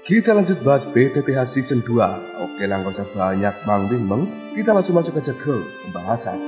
Kita lanjut bahas BTTH Season 2. Oke lah, gak usah banyak mangling, kita langsung masuk aja ke pembahasan.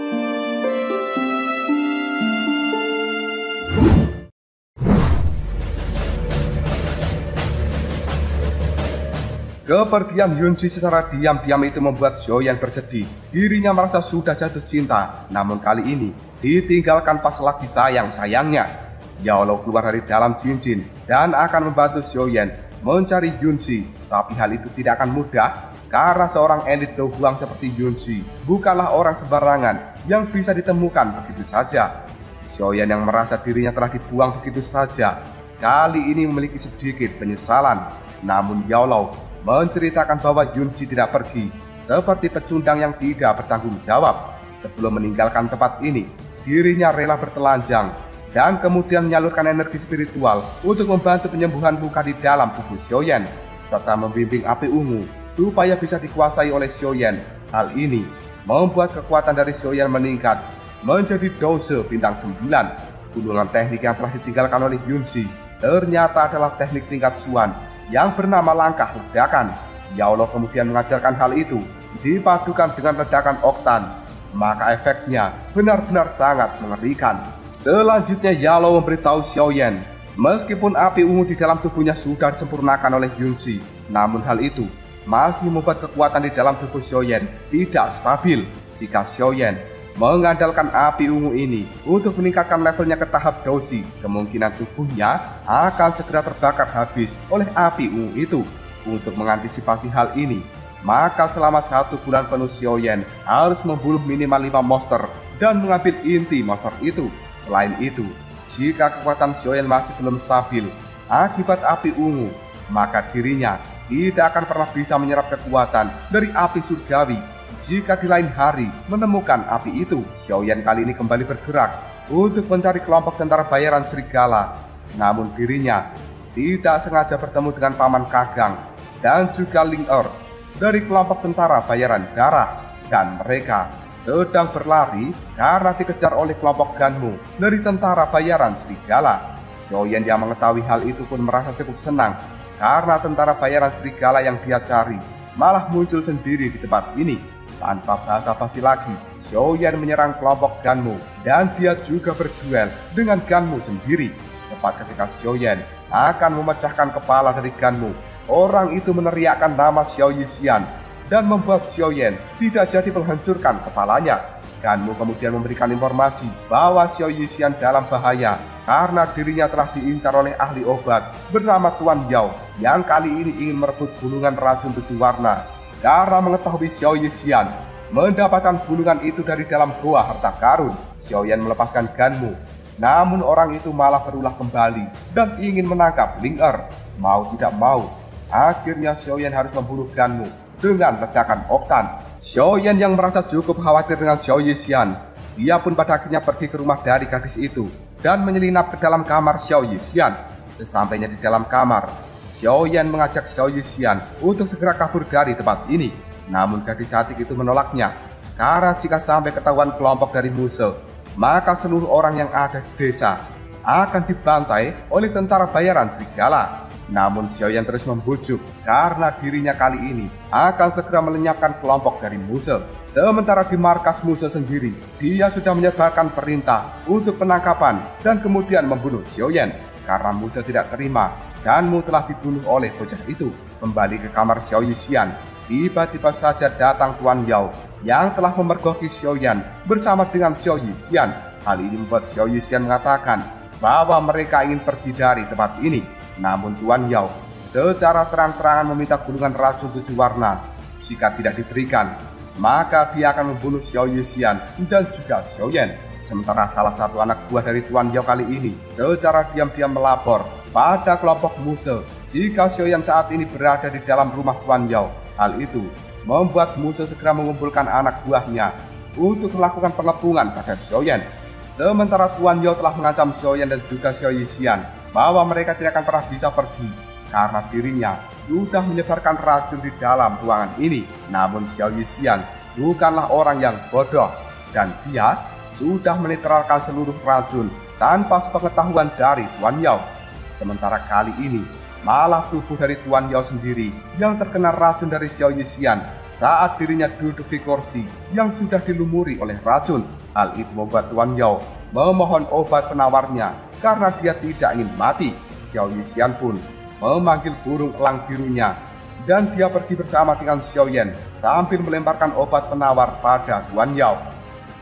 Kepergian Yunsi secara diam-diam itu membuat Xiaoyan bersedih. Dirinya merasa sudah jatuh cinta, namun kali ini ditinggalkan pas lagi sayang-sayangnya. Yaolo keluar dari dalam cincin dan akan membantu Xiaoyan mencari Yunsi, tapi hal itu tidak akan mudah karena seorang elit Do Huang seperti Yunsi bukanlah orang sembarangan yang bisa ditemukan begitu saja. Xiaoyan yang merasa dirinya telah dibuang begitu saja, kali ini memiliki sedikit penyesalan. Namun Yaolo menceritakan bahwa Yunsi tidak pergi seperti pecundang yang tidak bertanggung jawab. Sebelum meninggalkan tempat ini, dirinya rela bertelanjang dan kemudian menyalurkan energi spiritual untuk membantu penyembuhan luka di dalam tubuh Xiaoyan, serta membimbing api ungu supaya bisa dikuasai oleh Xiaoyan. Hal ini membuat kekuatan dari Xiaoyan meningkat menjadi dose bintang 9. Gunungan teknik yang telah ditinggalkan oleh Yunsi ternyata adalah teknik tingkat Suan yang bernama langkah ledakan. Yaolo kemudian mengajarkan hal itu dipadukan dengan ledakan oktan, maka efeknya benar-benar sangat mengerikan. Selanjutnya Yaolo memberitahu Xiaoyan, meskipun api ungu di dalam tubuhnya sudah disempurnakan oleh Yunsi, namun hal itu masih membuat kekuatan di dalam tubuh Xiaoyan tidak stabil. Jika Xiaoyan mengandalkan api ungu ini untuk meningkatkan levelnya ke tahap dosi, kemungkinan tubuhnya akan segera terbakar habis oleh api ungu itu. Untuk mengantisipasi hal ini, maka selama 1 bulan penuh Xiaoyan harus membunuh minimal 5 monster dan mengambil inti monster itu. Selain itu, jika kekuatan Xiaoyan masih belum stabil akibat api ungu, maka dirinya tidak akan pernah bisa menyerap kekuatan dari api surgawi. Jika di lain hari menemukan api itu, Xiaoyan kali ini kembali bergerak untuk mencari kelompok tentara bayaran serigala. Namun dirinya tidak sengaja bertemu dengan Paman Kagang dan juga Ling Er dari kelompok tentara bayaran darah, dan mereka sedang berlari karena dikejar oleh kelompok Ganmu dari tentara bayaran serigala. Xiaoyan yang mengetahui hal itu pun merasa cukup senang karena tentara bayaran serigala yang dia cari malah muncul sendiri di tempat ini. Tanpa basa-basi lagi, Xiaoyan menyerang kelompok Ganmu dan dia juga berduel dengan Ganmu sendiri. Tepat ketika Xiaoyan akan memecahkan kepala dari Ganmu, orang itu meneriakkan nama Xiao Yixian dan membuat Xiaoyan tidak jadi menghancurkan kepalanya. Ganmu kemudian memberikan informasi bahwa Xiao Yixian dalam bahaya karena dirinya telah diincar oleh ahli obat bernama Tuan Yao yang kali ini ingin merebut gunungan racun 7 warna. Karena mengetahui Xiao Yixian mendapatkan gunungan itu dari dalam goa harta karun, Xiaoyan melepaskan Ganmu. Namun orang itu malah berulah kembali dan ingin menangkap Ling Er. Mau tidak mau, akhirnya Xiaoyan harus membunuh Ganmu dengan ledakan oktan. Xiaoyan yang merasa cukup khawatir dengan Xiao Yixian, dia pun pada akhirnya pergi ke rumah dari gadis itu dan menyelinap ke dalam kamar Xiao Yixian. Sesampainya di dalam kamar, Xiaoyan mengajak Xiao Yixian untuk segera kabur dari tempat ini. Namun gadis cantik itu menolaknya, karena jika sampai ketahuan kelompok dari musuh, maka seluruh orang yang ada di desa akan dibantai oleh tentara bayaran serigala. Namun Xiaoyan terus membujuk karena dirinya kali ini akan segera melenyapkan kelompok dari musuh. Sementara di markas musuh sendiri, dia sudah menyebarkan perintah untuk penangkapan dan kemudian membunuh Xiaoyan. Karena musuh tidak terima Ganmu telah dibunuh oleh bocah itu. Kembali ke kamar Xiao Yixian, tiba-tiba saja datang Tuan Yao yang telah memergoki Xiaoyan bersama dengan Xiao Yixian. Hal ini membuat Xiao Yixian mengatakan bahwa mereka ingin pergi dari tempat ini. Namun Tuan Yao secara terang-terangan meminta gunungan racun 7 warna. Jika tidak diberikan, maka dia akan membunuh Xiao Yixian dan juga Xiaoyan. Sementara salah satu anak buah dari Tuan Yao kali ini secara diam-diam melapor pada kelompok musuh jika Xiaoyan saat ini berada di dalam rumah Tuan Yao. Hal itu membuat musuh segera mengumpulkan anak buahnya untuk melakukan pengepungan pada Xiaoyan. Sementara Tuan Yao telah mengancam Xiaoyan dan juga Xiao Yixian bahwa mereka tidak akan pernah bisa pergi karena dirinya sudah menyebarkan racun di dalam ruangan ini. Namun Xiao Yixian bukanlah orang yang bodoh dan dia sudah menetralkan seluruh racun tanpa sepengetahuan dari Tuan Yao. Sementara kali ini malah tubuh dari Tuan Yao sendiri yang terkena racun dari Xiao Yixian saat dirinya duduk di kursi yang sudah dilumuri oleh racun. Hal itu membuat Tuan Yao memohon obat penawarnya karena dia tidak ingin mati. Xiao Yixian pun memanggil burung elang birunya dan dia pergi bersama dengan Xiao Yan sambil melemparkan obat penawar pada Tuan Yao.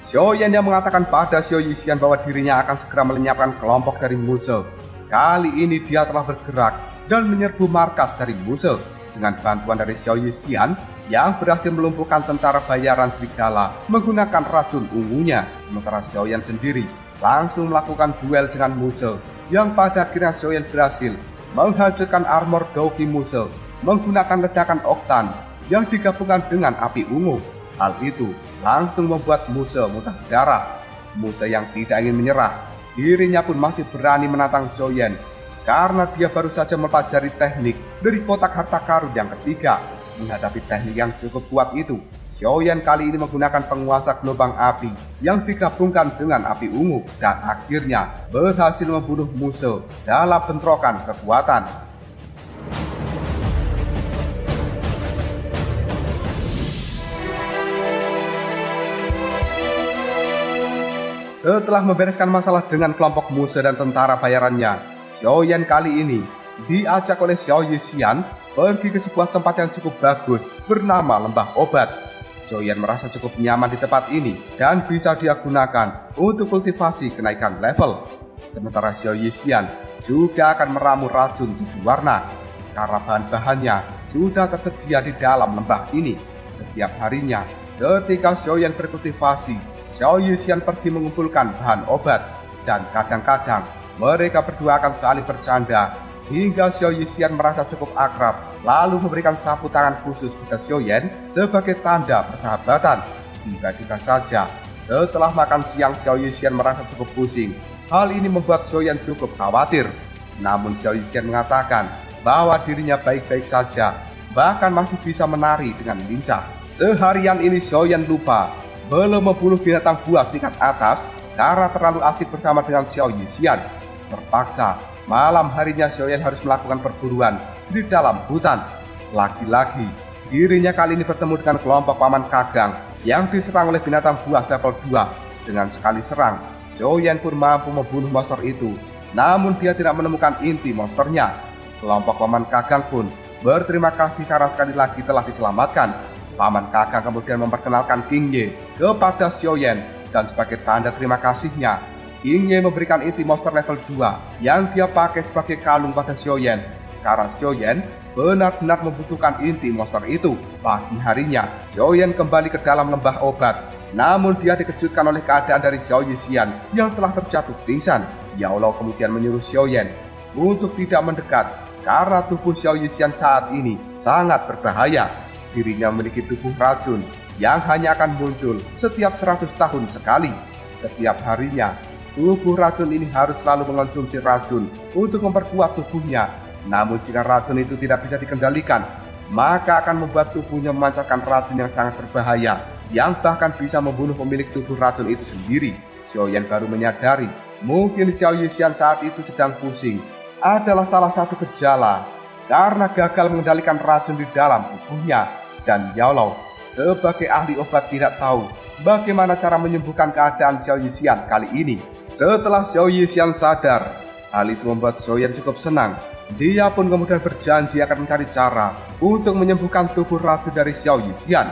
Xiao Yan yang mengatakan pada Xiao Yixian bahwa dirinya akan segera melenyapkan kelompok dari Musou. Kali ini dia telah bergerak dan menyerbu markas dari Musou dengan bantuan dari Xiao Yixian yang berhasil melumpuhkan tentara bayaran serigala menggunakan racun ungunya. Sementara Xiao Yan sendiri langsung melakukan duel dengan Musou yang pada akhirnya Xiao Yan berhasil menghancurkan armor Douki Musou menggunakan ledakan oktan yang digabungkan dengan api ungu. Hal itu langsung membuat Musou muntah darah. Musou yang tidak ingin menyerah, dirinya pun masih berani menantang Xiao Yan karena dia baru saja mempelajari teknik dari kotak harta karun yang ketiga. Menghadapi teknik yang cukup kuat itu, Xiao Yan kali ini menggunakan penguasa gelombang api yang digabungkan dengan api ungu dan akhirnya berhasil membunuh Musou dalam bentrokan kekuatan. Setelah membereskan masalah dengan kelompok Musou dan tentara bayarannya, Xiao Yan kali ini diajak oleh Xiao Yixian pergi ke sebuah tempat yang cukup bagus bernama Lembah Obat. Xiao Yan merasa cukup nyaman di tempat ini dan bisa dia gunakan untuk kultivasi kenaikan level. Sementara Xiao Yixian juga akan meramu racun 7 warna karena bahan-bahannya sudah tersedia di dalam lembah ini. Setiap harinya ketika Xiao Yan berkultivasi, Xiao Yixian pergi mengumpulkan bahan obat dan kadang-kadang mereka berdua akan saling bercanda hingga Xiao Yixian merasa cukup akrab lalu memberikan sapu tangan khusus pada Xiao Yan sebagai tanda persahabatan. Tiba-tiba saja setelah makan siang Xiao Yixian merasa cukup pusing. Hal ini membuat Xiao Yan cukup khawatir. Namun Xiao Yixian mengatakan bahwa dirinya baik-baik saja, bahkan masih bisa menari dengan lincah. Seharian ini Xiao Yan lupa belum membunuh binatang buas tingkat atas karena terlalu asik bersama dengan Xiao Yixian. Terpaksa malam harinya Xiao Yan harus melakukan perburuan di dalam hutan. Lagi-lagi dirinya kali ini bertemu dengan kelompok Paman Kagang yang diserang oleh binatang buas level 2. Dengan sekali serang, Xiao Yan pun mampu membunuh monster itu, namun dia tidak menemukan inti monsternya. Kelompok Paman Kagang pun berterima kasih karena sekali lagi telah diselamatkan. Paman Kagang kemudian memperkenalkan King Ye kepada Xiao Yan dan sebagai tanda terima kasihnya, King Ye memberikan inti monster level 2 yang dia pakai sebagai kalung pada Xiao Yan karena Xiao Yan benar-benar membutuhkan inti monster itu. Pagi harinya, Xiao Yan kembali ke dalam lembah obat, namun dia dikejutkan oleh keadaan dari Xiao Yixian yang telah terjatuh pingsan. Yao Lao kemudian menyuruh Xiao Yan untuk tidak mendekat karena tubuh Xiao Yixian saat ini sangat berbahaya. Dirinya memiliki tubuh racun yang hanya akan muncul setiap 100 tahun sekali. Setiap harinya, tubuh racun ini harus selalu mengonsumsi racun untuk memperkuat tubuhnya. Namun jika racun itu tidak bisa dikendalikan, maka akan membuat tubuhnya memancarkan racun yang sangat berbahaya, yang bahkan bisa membunuh pemilik tubuh racun itu sendiri. Xiao Yan baru menyadari, mungkin Xiao Yixian saat itu sedang pusing adalah salah satu gejala karena gagal mengendalikan racun di dalam tubuhnya. Dan Yao Lao sebagai ahli obat tidak tahu bagaimana cara menyembuhkan keadaan Xiao Yixian kali ini. Setelah Xiao Yixian sadar, hal itu membuat Xiao Yan cukup senang. Dia pun kemudian berjanji akan mencari cara untuk menyembuhkan tubuh racun dari Xiao Yixian.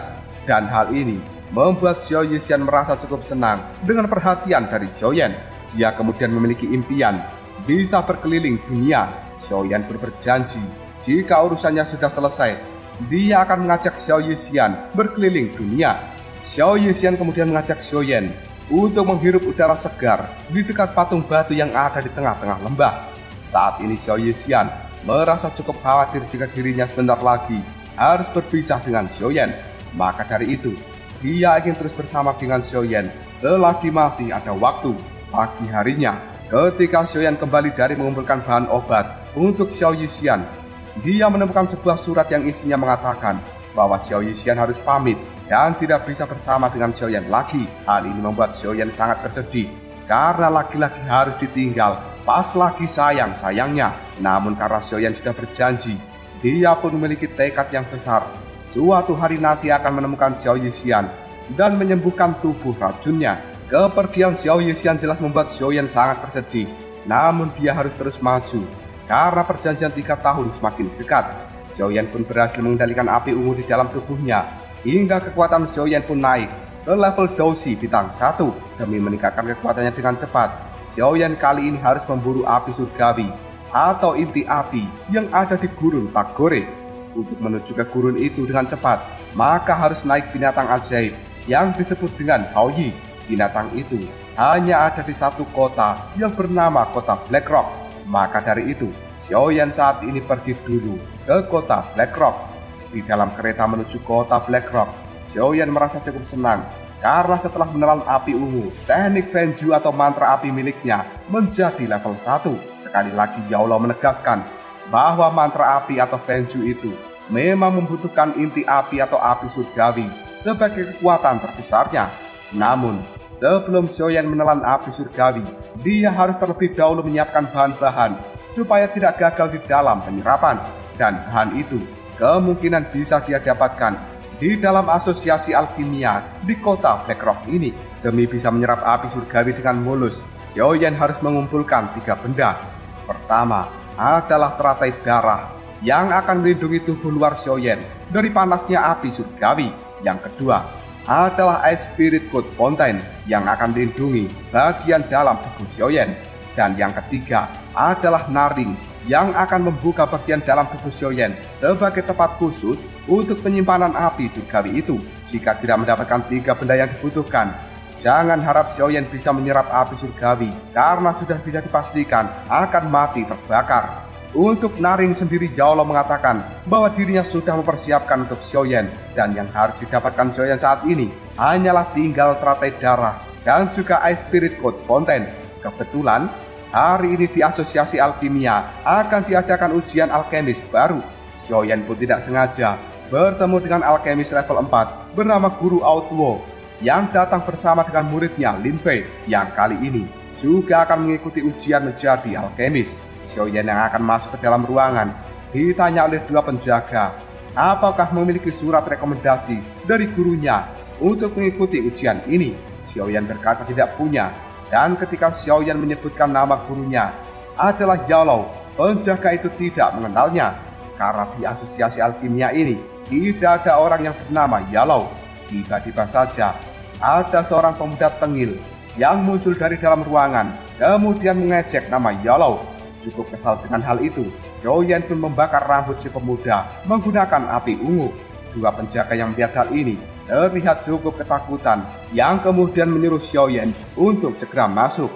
Dan hal ini membuat Xiao Yixian merasa cukup senang dengan perhatian dari Xiao Yan. Dia kemudian memiliki impian bisa berkeliling dunia. Xiao Yan pun berjanji jika urusannya sudah selesai, dia akan mengajak Xiao Yixian berkeliling dunia. Xiao Yixian kemudian mengajak Xiao Yan untuk menghirup udara segar di dekat patung batu yang ada di tengah-tengah lembah. Saat ini Xiao Yixian merasa cukup khawatir jika dirinya sebentar lagi harus berpisah dengan Xiao Yan. Maka dari itu, dia ingin terus bersama dengan Xiao Yan selagi masih ada waktu. Pagi harinya, ketika Xiao Yan kembali dari mengumpulkan bahan obat untuk Xiao Yixian, dia menemukan sebuah surat yang isinya mengatakan bahwa Xiao Yixian harus pamit dan tidak bisa bersama dengan Xiao Yan lagi. Hal ini membuat Xiao Yan sangat bersedih karena laki-laki harus ditinggal Pas lagi sayangnya, namun karena Xiaoyan sudah berjanji, dia pun memiliki tekad yang besar. Suatu hari nanti akan menemukan Xiao Yixian dan menyembuhkan tubuh racunnya. Kepergian Xiao Yixian jelas membuat Xiaoyan sangat tersedih. Namun dia harus terus maju karena perjanjian 3 tahun semakin dekat. Xiaoyan pun berhasil mengendalikan api ungu di dalam tubuhnya hingga kekuatan Xiaoyan pun naik ke level Doushi bintang 1 demi meningkatkan kekuatannya dengan cepat. Xiaoyan kali ini harus memburu api surgawi atau inti api yang ada di gurun Tagore. Untuk menuju ke gurun itu dengan cepat, maka harus naik binatang ajaib yang disebut dengan Haoyi. Binatang itu hanya ada di satu kota yang bernama kota Black Rock. Maka dari itu, Xiaoyan saat ini pergi dulu ke kota Black Rock. Di dalam kereta menuju kota Black Rock, Xiaoyan merasa cukup senang karena setelah menelan api ungu, teknik Fenju atau mantra api miliknya menjadi level 1. Sekali lagi Yao Lao menegaskan bahwa mantra api atau Fenju itu memang membutuhkan inti api atau api surgawi sebagai kekuatan terbesarnya. Namun, sebelum Xiaoyan menelan api surgawi, dia harus terlebih dahulu menyiapkan bahan-bahan supaya tidak gagal di dalam penyerapan. Dan bahan itu kemungkinan bisa dia dapatkan di dalam asosiasi alkimia di kota Black Rock ini. Demi bisa menyerap api surgawi dengan mulus, Xiaoyan harus mengumpulkan 3 benda. Pertama adalah teratai darah yang akan melindungi tubuh luar Xiaoyan dari panasnya api surgawi. Yang kedua adalah Ice Spirit Code Fountain yang akan melindungi bagian dalam tubuh Xiaoyan. Dan yang ketiga adalah Naring yang akan membuka bagian dalam tubuh Xiaoyan sebagai tempat khusus untuk penyimpanan api surgawi itu. Jika tidak mendapatkan 3 benda yang dibutuhkan, jangan harap Xiaoyan bisa menyerap api surgawi karena sudah bisa dipastikan akan mati terbakar. Untuk Naring sendiri, Yao Lao mengatakan bahwa dirinya sudah mempersiapkan untuk Xiaoyan, dan yang harus didapatkan Xiaoyan saat ini hanyalah tinggal teratai darah dan juga Ice Spirit Code Fountain. Kebetulan hari ini di asosiasi alkimia akan diadakan ujian alkemis baru. Xiaoyan pun tidak sengaja bertemu dengan alkemis level 4 bernama Guru Aotuo yang datang bersama dengan muridnya Lin Fei yang kali ini juga akan mengikuti ujian menjadi alkemis. Xiaoyan yang akan masuk ke dalam ruangan ditanya oleh 2 penjaga apakah memiliki surat rekomendasi dari gurunya untuk mengikuti ujian ini. Xiaoyan berkata tidak punya. Dan ketika Xiaoyan menyebutkan nama gurunya adalah Yao Lao, penjaga itu tidak mengenalnya. Karena di asosiasi alkimia ini tidak ada orang yang bernama Yao Lao. Tiba-tiba saja ada seorang pemuda tengil yang muncul dari dalam ruangan, kemudian mengejek nama Yao Lao. Cukup kesal dengan hal itu, Xiaoyan pun membakar rambut si pemuda menggunakan api ungu. 2 penjaga yang melihat hal ini terlihat cukup ketakutan, yang kemudian menyuruh Xiaoyan untuk segera masuk.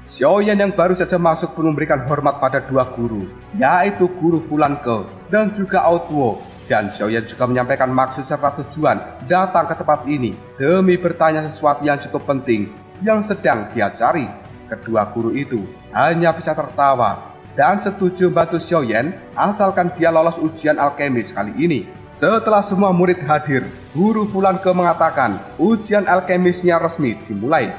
Xiaoyan yang baru saja masuk pun memberikan hormat pada 2 guru, yaitu Guru Fulan Ke dan juga Aotuo. Dan Xiaoyan juga menyampaikan maksud serta tujuan datang ke tempat ini demi bertanya sesuatu yang cukup penting yang sedang dia cari. Kedua guru itu hanya bisa tertawa dan setuju membantu Xiaoyan asalkan dia lolos ujian alkemis kali ini. Setelah semua murid hadir, Guru Fulan Ke mengatakan ujian alkemisnya resmi dimulai.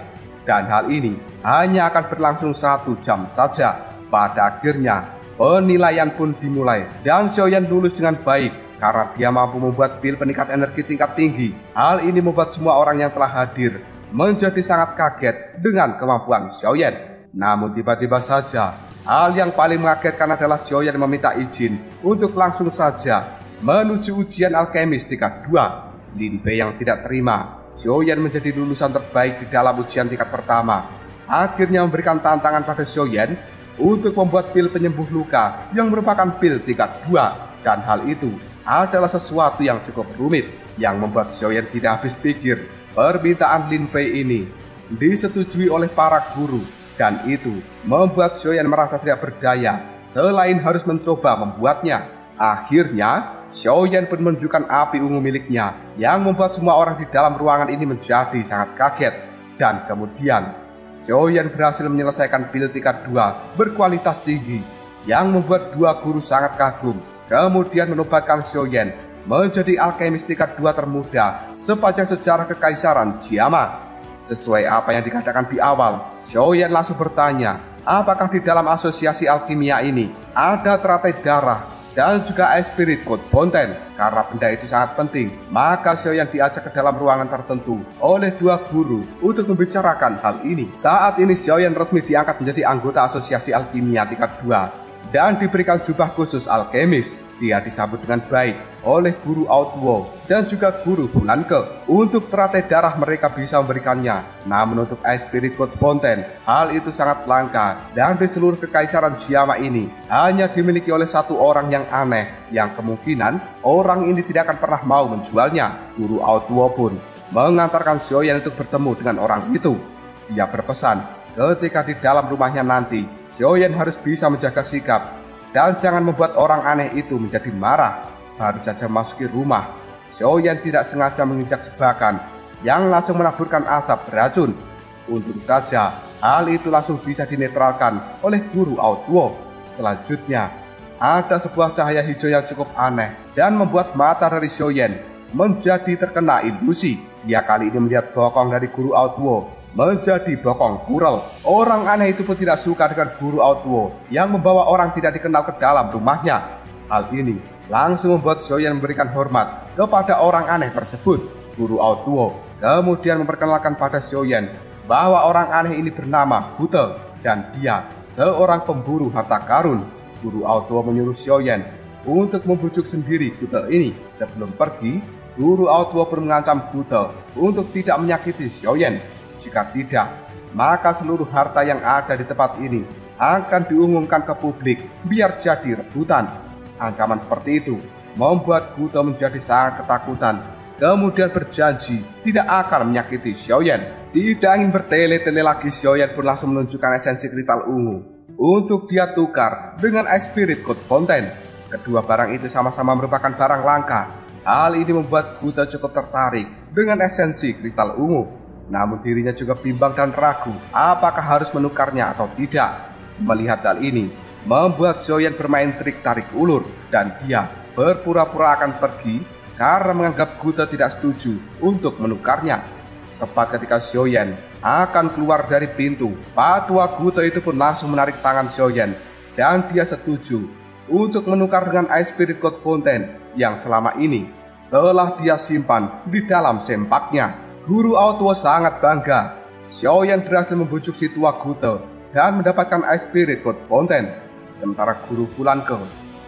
Dan hal ini hanya akan berlangsung 1 jam saja. Pada akhirnya penilaian pun dimulai dan Xiaoyan lulus dengan baik karena dia mampu membuat pil peningkat energi tingkat tinggi. Hal ini membuat semua orang yang telah hadir menjadi sangat kaget dengan kemampuan Xiaoyan. Namun tiba-tiba saja hal yang paling mengagetkan adalah Xiaoyan meminta izin untuk langsung saja menuju ujian alkemis tingkat 2. Lin Fei yang tidak terima Xiaoyan menjadi lulusan terbaik di dalam ujian tingkat pertama akhirnya memberikan tantangan pada Xiaoyan untuk membuat pil penyembuh luka yang merupakan pil tingkat 2. Dan hal itu adalah sesuatu yang cukup rumit yang membuat Xiaoyan tidak habis pikir. Permintaan Lin Fei ini disetujui oleh para guru dan itu membuat Xiaoyan merasa tidak berdaya selain harus mencoba membuatnya. Akhirnya Xiaoyan pun menunjukkan api ungu miliknya yang membuat semua orang di dalam ruangan ini menjadi sangat kaget. Dan kemudian Xiaoyan berhasil menyelesaikan pil tingkat 2 berkualitas tinggi yang membuat 2 guru sangat kagum kemudian menobatkan Xiaoyan menjadi alkemis tingkat 2 termuda sepanjang sejarah kekaisaran Jiama. Sesuai apa yang dikatakan di awal, Xiaoyan langsung bertanya, apakah di dalam asosiasi alkimia ini ada teratai darah dan juga Spirit Code Fontaine. Karena benda itu sangat penting, maka Xiaoyan diajak ke dalam ruangan tertentu oleh 2 guru untuk membicarakan hal ini. Saat ini Xiaoyan resmi diangkat menjadi anggota asosiasi alkimia tingkat 2 dan diberikan jubah khusus alkemis. Dia disambut dengan baik oleh guru Outwo dan juga guru Bulanke. Untuk teratai darah mereka bisa memberikannya, namun untuk Spirit Code Fontaine, hal itu sangat langka dan di seluruh kekaisaran Jiama ini hanya dimiliki oleh 1 orang yang aneh, yang kemungkinan orang ini tidak akan pernah mau menjualnya. Guru Outwo pun mengantarkan Xiaoyan untuk bertemu dengan orang itu. Dia berpesan ketika di dalam rumahnya nanti, Xiaoyan harus bisa menjaga sikap dan jangan membuat orang aneh itu menjadi marah. Baru saja memasuki rumah, Xiaoyan tidak sengaja menginjak jebakan yang langsung menaburkan asap beracun. Untung saja hal itu langsung bisa dinetralkan oleh guru Outwo. Selanjutnya, ada sebuah cahaya hijau yang cukup aneh dan membuat mata dari Xiaoyan menjadi terkena ilusi. Dia kali ini melihat bokong dari guru Outwo menjadi bokong Kurel. Orang aneh itu pun tidak suka dengan guru Outwo yang membawa orang tidak dikenal ke dalam rumahnya. Hal ini langsung membuat Xiaoyan memberikan hormat kepada orang aneh tersebut. Guru Outwo kemudian memperkenalkan pada Xiaoyan bahwa orang aneh ini bernama Gute dan dia seorang pemburu harta karun. Guru Outwo menyuruh Xiaoyan untuk membujuk sendiri Gute ini. Sebelum pergi, guru Outwo pun mengancam Gute untuk tidak menyakiti Xiaoyan. Jika tidak, maka seluruh harta yang ada di tempat ini akan diumumkan ke publik biar jadi rebutan. Ancaman seperti itu membuat Gute menjadi sangat ketakutan, kemudian berjanji tidak akan menyakiti Xiaoyan. Tidak ingin bertele-tele lagi, Xiaoyan pun langsung menunjukkan esensi kristal ungu untuk dia tukar dengan Spirit Code Fontaine. Kedua barang itu sama-sama merupakan barang langka. Hal ini membuat Gute cukup tertarik dengan esensi kristal ungu. Namun dirinya juga bimbang dan ragu apakah harus menukarnya atau tidak. Melihat hal ini membuat Xiaoyan bermain trik tarik ulur dan dia berpura-pura akan pergi karena menganggap Gute tidak setuju untuk menukarnya. Tepat ketika Xiaoyan akan keluar dari pintu, patua Gute itu pun langsung menarik tangan Xiaoyan dan dia setuju untuk menukar dengan Spirit Code Fontaine yang selama ini telah dia simpan di dalam sempaknya. Guru Outwo sangat bangga. Xiaoyan berhasil membujuk si tua Gute dan mendapatkan Spirit Code Fontaine. Sementara guru Bulanke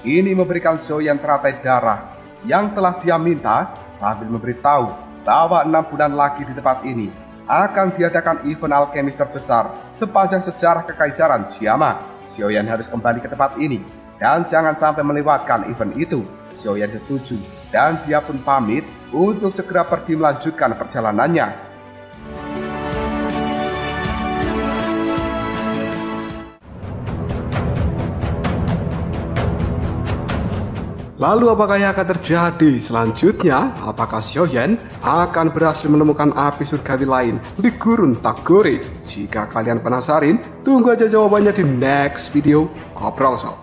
ini memberikan Xiaoyan teratai darah yang telah dia minta sambil memberitahu bahwa 6 bulan lagi di tempat ini akan diadakan event alkemis terbesar sepanjang sejarah kekaisaran Jiama. Xiaoyan harus kembali ke tempat ini dan jangan sampai melewatkan event itu. Xiaoyan setuju dan dia pun pamit untuk segera pergi melanjutkan perjalanannya. Lalu apakah yang akan terjadi selanjutnya? Apakah Xiaoyan akan berhasil menemukan api surgawi lain di gurun Tagore? Jika kalian penasaran, tunggu aja jawabannya di next video Ngobrol Sob.